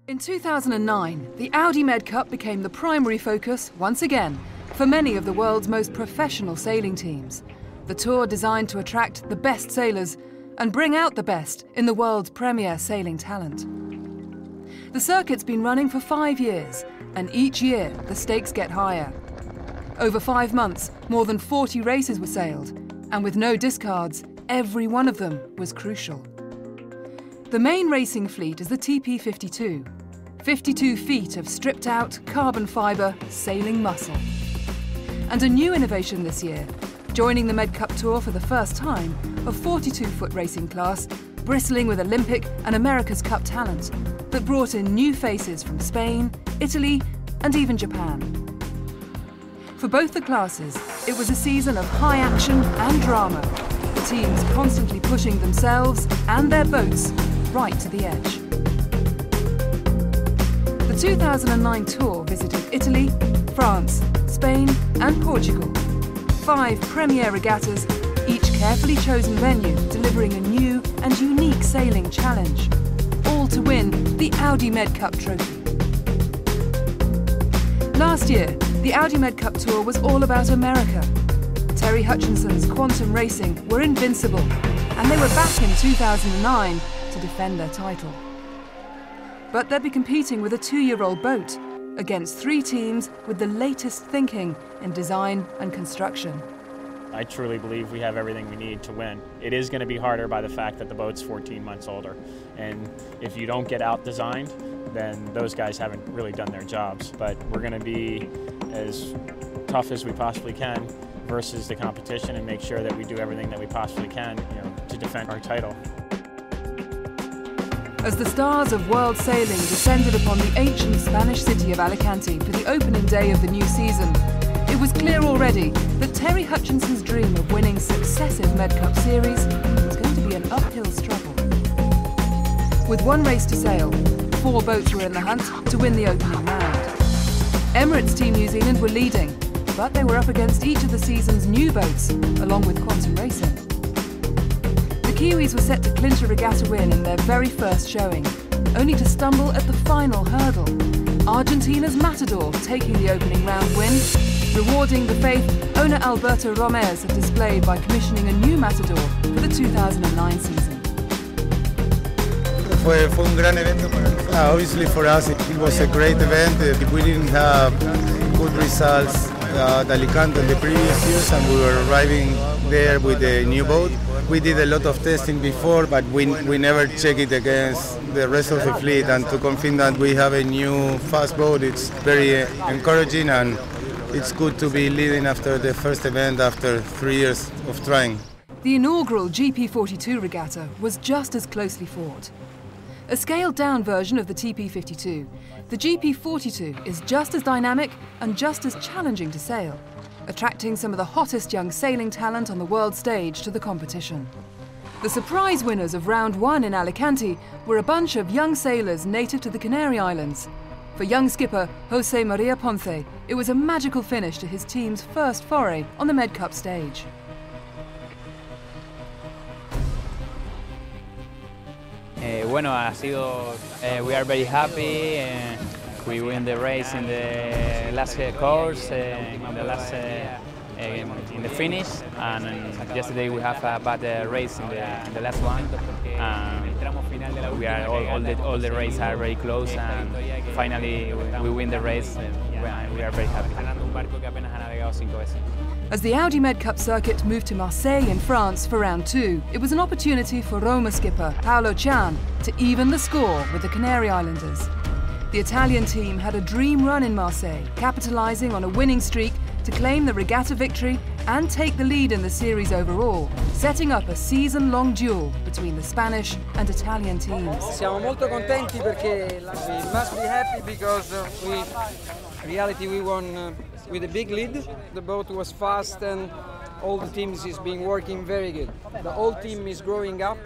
In 2009, the Audi Medcup became the primary focus, once again, for many of the world's most professional sailing teams. The tour designed to attract the best sailors and bring out the best in the world's premier sailing talent. The circuit's been running for 5 years, and each year the stakes get higher. Over 5 months, more than 40 races were sailed, and with no discards, every one of them was crucial. The main racing fleet is the TP52, 52 feet of stripped-out carbon fibre sailing muscle. And a new innovation this year, joining the Medcup Tour for the first time, a 42-foot racing class, bristling with Olympic and America's Cup talent, that brought in new faces from Spain, Italy, and even Japan. For both the classes, it was a season of high action and drama, the teams constantly pushing themselves and their boats right to the edge. The 2009 tour visited Italy, France, Spain and Portugal. 5 premier regattas, each carefully chosen venue delivering a new and unique sailing challenge, all to win the Audi Medcup trophy. Last year, the Audi Medcup Tour was all about America. Terry Hutchinson's Quantum Racing were invincible, and they were back in 2009 to defend their title. But they'll be competing with a 2-year-old boat against 3 teams with the latest thinking in design and construction. I truly believe we have everything we need to win. It is going to be harder by the fact that the boat's 14 months older. And if you don't get out-designed, then those guys haven't really done their jobs. But we're going to be as tough as we possibly can versus the competition and make sure that we do everything that we possibly can, to defend our title. As the stars of world sailing descended upon the ancient Spanish city of Alicante for the opening day of the new season, it was clear already that Terry Hutchinson's dream of winning successive Medcup series was going to be an uphill struggle. With 1 race to sail, 4 boats were in the hunt to win the opening round. Emirates Team New Zealand were leading, but they were up against each of the season's new boats, along with Quantum Racing. The Kiwis were set to clinch a regatta win in their very first showing, only to stumble at the final hurdle. Argentina's Matador taking the opening round win, rewarding the faith owner Alberto Romez had displayed by commissioning a new Matador for the 2009 season. Fue un gran evento. Obviously for us it was a great event. We didn't have good results at Alicante in the previous years, and we were arriving there with a new boat. We did a lot of testing before, but we never check it against the rest of the fleet, and to confirm that we have a new fast boat, it's very encouraging, and it's good to be leading after the first event after 3 years of trying. The inaugural GP42 regatta was just as closely fought. A scaled-down version of the TP52, the GP42 is just as dynamic and just as challenging to sail, attracting some of the hottest young sailing talent on the world stage to the competition. The surprise winners of round 1 in Alicante were a bunch of young sailors native to the Canary Islands. For young skipper Jose Maria Ponce, it was a magical finish to his team's first foray on the Medcup stage. We are very happy. We win the race in the last course, in the finish, and yesterday we have a bad race in the last one. We are all the races are very close, and finally we win the race. We are very happy. As the Audi Medcup circuit moved to Marseille in France for round 2, it was an opportunity for Roma skipper Paolo Cian to even the score with the Canary Islanders. The Italian team had a dream run in Marseille, capitalising on a winning streak to claim the regatta victory and take the lead in the series overall, setting up a season-long duel between the Spanish and Italian teams. Siamo molto contenti perché we must be happy because we won with a big lead. The boat was fast and all the teams is been working very good. The whole team is growing up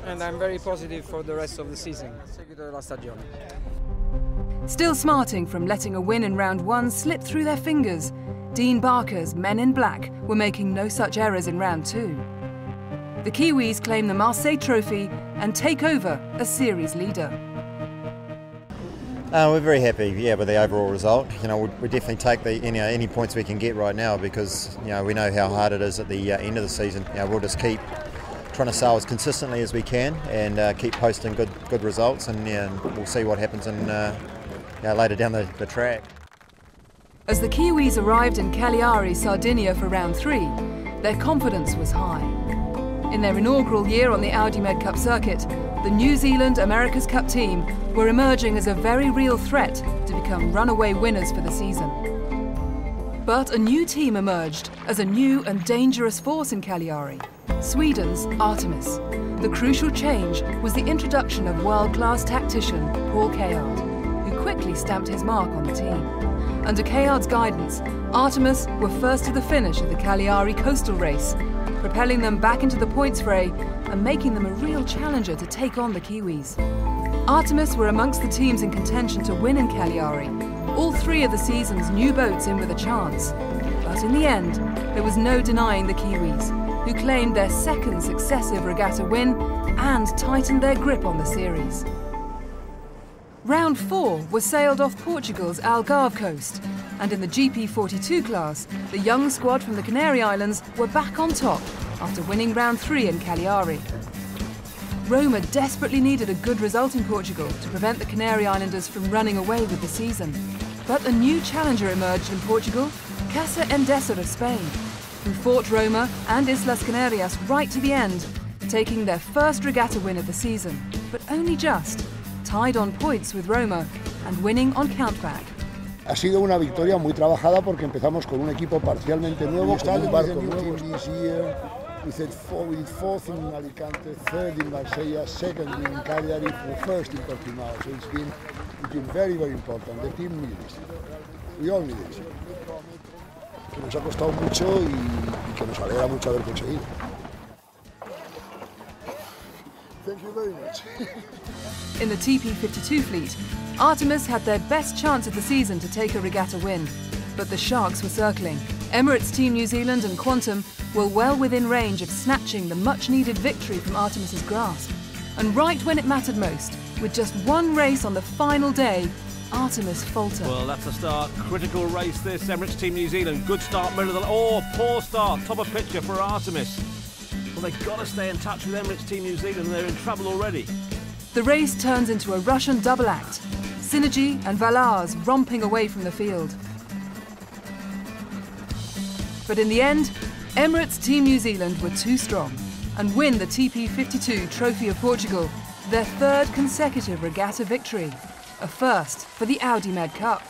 and I'm very positive for the rest of the season. Seguito della stagione. Still smarting from letting a win in round 1 slip through their fingers, Dean Barker's Men in Black were making no such errors in round 2. The Kiwis claim the Marseille trophy and take over as series leader. We're very happy, with the overall result. We definitely take any points we can get right now because we know how hard it is at the end of the season. We'll just keep trying to sail as consistently as we can and keep posting good results, and we'll see what happens later down the track. As the Kiwis arrived in Cagliari, Sardinia for round 3, their confidence was high. In their inaugural year on the Audi Medcup circuit, the New Zealand America's Cup team were emerging as a very real threat to become runaway winners for the season. But a new team emerged as a new and dangerous force in Cagliari, Sweden's Artemis. The crucial change was the introduction of world-class tactician Paul Kayard, who quickly stamped his mark on the team. Under Kayard's guidance, Artemis were first to the finish of the Cagliari coastal race, propelling them back into the points fray and making them a real challenger to take on the Kiwis. Artemis were amongst the teams in contention to win in Cagliari, all 3 of the season's new boats in with a chance. But in the end, there was no denying the Kiwis, who claimed their second successive regatta win and tightened their grip on the series. Round 4 was sailed off Portugal's Algarve coast, and in the GP42 class, the young squad from the Canary Islands were back on top after winning round 3 in Cagliari. Roma desperately needed a good result in Portugal to prevent the Canary Islanders from running away with the season. But a new challenger emerged in Portugal, Casa Endesa of Spain, who fought Roma and Islas Canarias right to the end, taking their first regatta win of the season, but only just, tied on points with Roma and winning on countback. Ha sido una victoria muy trabajada porque empezamos con un equipo parcialmente nuevo, con un barco nuevo. We did fourth in Alicante, third in Marsella, second in Cagliari, first in Portimao. So it's been very, very important. The team needs it. We all need it. Que nos ha costado mucho y que nos alegra mucho haber conseguido. Thank you very much. In the TP52 fleet, Artemis had their best chance of the season to take a regatta win, but the Sharks were circling. Emirates Team New Zealand and Quantum were well within range of snatching the much-needed victory from Artemis's grasp. And right when it mattered most, with just one race on the final day, Artemis faltered. Well, that's a start. Critical race this. Emirates Team New Zealand. Good start, middle of the... Oh, poor start. Top of picture for Artemis. Well, they've got to stay in touch with Emirates Team New Zealand. They're in trouble already. The race turns into a Russian double act. Synergy and Valars romping away from the field. But in the end, Emirates Team New Zealand were too strong and win the TP52 Trophy of Portugal, their 3rd consecutive regatta victory, a first for the Audi Medcup.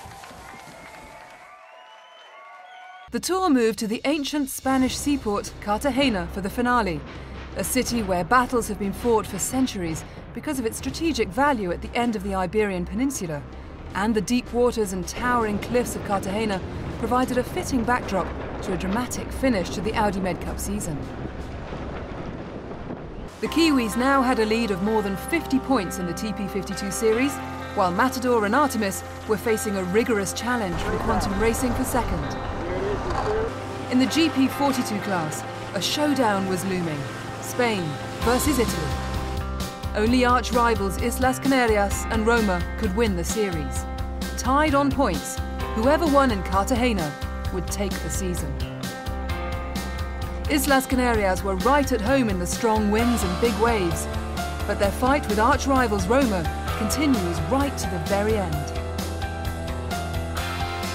The tour moved to the ancient Spanish seaport Cartagena for the finale, a city where battles have been fought for centuries because of its strategic value at the end of the Iberian Peninsula, and the deep waters and towering cliffs of Cartagena provided a fitting backdrop to a dramatic finish to the Audi Medcup season. The Kiwis now had a lead of more than 50 points in the TP52 series, while Matador and Artemis were facing a rigorous challenge from Quantum Racing for second. In the GP42 class, a showdown was looming, Spain versus Italy. Only arch-rivals Islas Canarias and Roma could win the series. Tied on points, whoever won in Cartagena would take the season. Islas Canarias were right at home in the strong winds and big waves, but their fight with arch-rivals Roma continues right to the very end.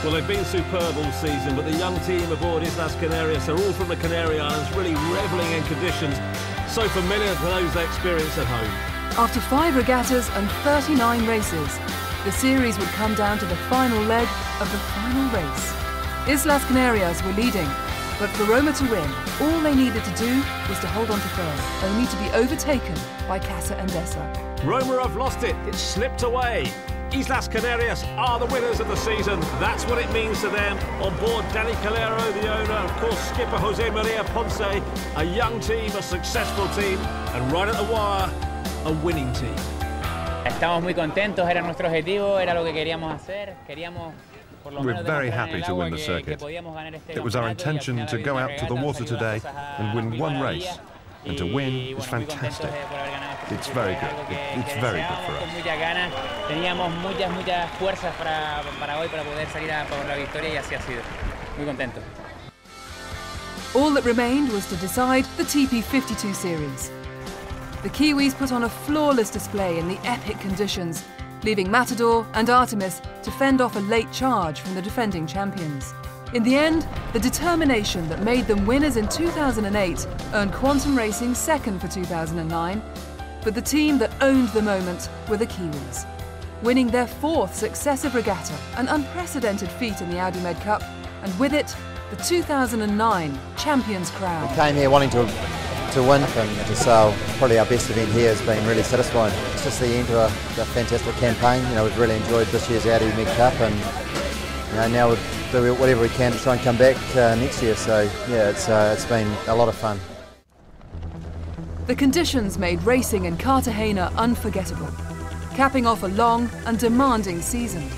Well, they've been superb all season, but the young team aboard Islas Canarias are all from the Canary Islands, really revelling in conditions so familiar to those they experience at home. After 5 regattas and 39 races, the series would come down to the final leg of the final race. Islas Canarias were leading, but for Roma to win, all they needed to do was to hold on to third, only to be overtaken by Casa Endesa. Roma have lost it. It's slipped away. Islas Canarias are the winners of the season. That's what it means to them. On board Danny Calero, the owner, of course skipper Jose Maria Ponce, a young team, a successful team, and right at the wire, a winning team. Estamos muy contentos, era nuestro objetivo, era lo que queríamos hacer. We're very happy to win the circuit. It was our intention to go out to the water today and win one race. And to win is fantastic. It's very good. It's very good for us. Teníamos muchas fuerzas para hoy, para poder salir por la victoria, y así ha sido. Muy contento. All that remained was to decide the TP52 series. The Kiwis put on a flawless display in the epic conditions, leaving Matador and Artemis to fend off a late charge from the defending champions. In the end, the determination that made them winners in 2008 earned Quantum Racing second for 2009, but the team that owned the moment were the Kiwis, winning their fourth successive regatta, an unprecedented feat in the Audi Medcup, and with it, the 2009 Champions crown. We came here wanting to win, and to sell probably our best event here has been really satisfying. It's just the end to a fantastic campaign. You know, we've really enjoyed this year's Audi Medcup, and you know, now we'll do whatever we can to try and come back next year. So yeah, it's been a lot of fun. The conditions made racing in Cartagena unforgettable, capping off a long and demanding season.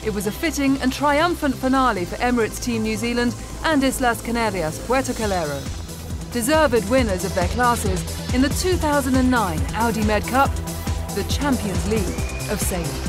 It was a fitting and triumphant finale for Emirates Team New Zealand and Islas Canarias Puerto Calero, deserved winners of their classes in the 2009 Audi Medcup, the Champions League of sailing.